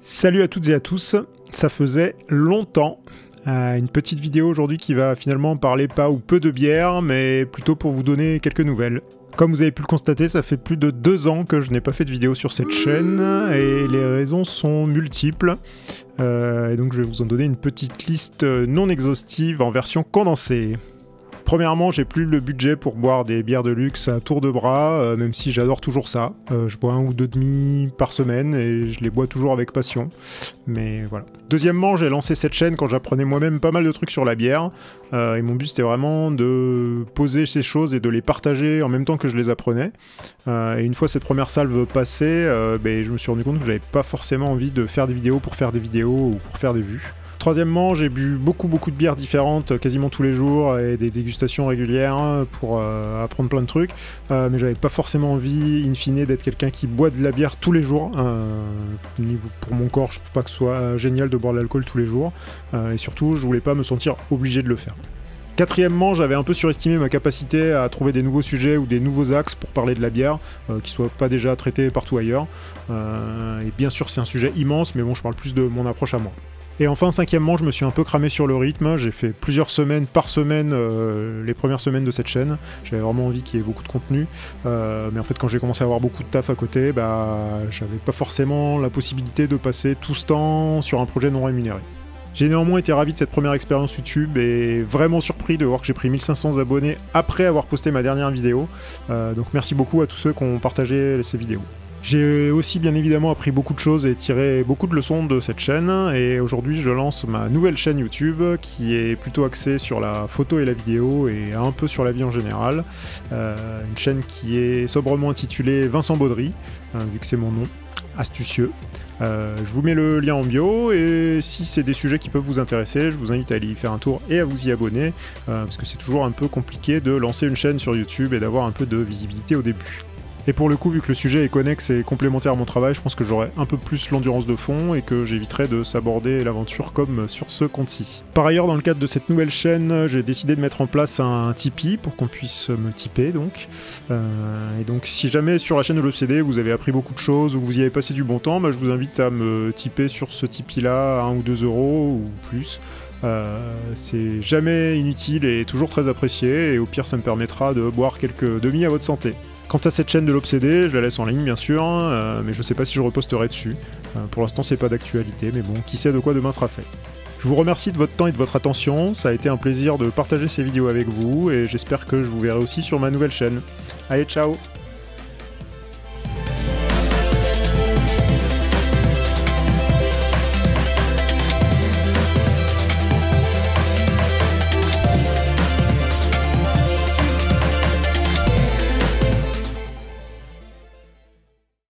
Salut à toutes et à tous, ça faisait longtemps. Une petite vidéo aujourd'hui qui va finalement parler pas ou peu de bière, mais plutôt pour vous donner quelques nouvelles. Comme vous avez pu le constater, ça fait plus de 2 ans que je n'ai pas fait de vidéo sur cette chaîne, et les raisons sont multiples. Et donc je vais vous en donner une petite liste non exhaustive en version condensée. Premièrement, j'ai plus le budget pour boire des bières de luxe à tour de bras, même si j'adore toujours ça. Je bois 1 ou 2 demi par semaine et je les bois toujours avec passion. Mais voilà. Deuxièmement, j'ai lancé cette chaîne quand j'apprenais moi-même pas mal de trucs sur la bière. Et mon but c'était vraiment de poser ces choses et de les partager en même temps que je les apprenais. Et une fois cette première salve passée, je me suis rendu compte que j'avais pas forcément envie de faire des vidéos pour faire des vidéos ou pour faire des vues. Troisièmement, j'ai bu beaucoup de bières différentes quasiment tous les jours et des dégustations régulières pour apprendre plein de trucs, mais j'avais pas forcément envie, in fine, d'être quelqu'un qui boit de la bière tous les jours. Pour mon corps, je trouve pas que ce soit génial de boire de l'alcool tous les jours, et surtout, je voulais pas me sentir obligé de le faire. Quatrièmement, j'avais un peu surestimé ma capacité à trouver des nouveaux sujets ou des nouveaux axes pour parler de la bière, qui soient pas déjà traités partout ailleurs. Et bien sûr, c'est un sujet immense, mais bon, je parle plus de mon approche à moi. Et enfin, cinquièmement, je me suis un peu cramé sur le rythme. J'ai fait plusieurs semaines par semaine les premières semaines de cette chaîne. J'avais vraiment envie qu'il y ait beaucoup de contenu. Mais en fait, quand j'ai commencé à avoir beaucoup de taf à côté, j'avais pas forcément la possibilité de passer tout ce temps sur un projet non rémunéré. J'ai néanmoins été ravi de cette première expérience YouTube et vraiment surpris de voir que j'ai pris 1500 abonnés après avoir posté ma dernière vidéo. Donc merci beaucoup à tous ceux qui ont partagé ces vidéos. J'ai aussi bien évidemment appris beaucoup de choses et tiré beaucoup de leçons de cette chaîne, et aujourd'hui je lance ma nouvelle chaîne YouTube qui est plutôt axée sur la photo et la vidéo et un peu sur la vie en général. Une chaîne qui est sobrement intitulée Vincent Baudry, vu que c'est mon nom, astucieux. Je vous mets le lien en bio, et si c'est des sujets qui peuvent vous intéresser, je vous invite à aller y faire un tour et à vous y abonner, parce que c'est toujours un peu compliqué de lancer une chaîne sur YouTube et d'avoir un peu de visibilité au début. Et pour le coup, vu que le sujet est connexe et complémentaire à mon travail, je pense que j'aurai un peu plus l'endurance de fond et que j'éviterai de s'aborder l'aventure comme sur ce compte-ci. Par ailleurs, dans le cadre de cette nouvelle chaîne, j'ai décidé de mettre en place un Tipeee pour qu'on puisse me tiper donc. Et donc si jamais sur la chaîne de l'Obsédé vous avez appris beaucoup de choses ou que vous y avez passé du bon temps, je vous invite à me tiper sur ce Tipeee-là à 1 ou 2 euros ou plus. C'est jamais inutile et toujours très apprécié, et au pire ça me permettra de boire quelques demi à votre santé. Quant à cette chaîne de l'Obsédé, je la laisse en ligne bien sûr, mais je sais pas si je reposterai dessus. Pour l'instant c'est pas d'actualité, mais bon, qui sait de quoi demain sera fait. Je vous remercie de votre temps et de votre attention, ça a été un plaisir de partager ces vidéos avec vous, et j'espère que je vous verrai aussi sur ma nouvelle chaîne. Allez, ciao!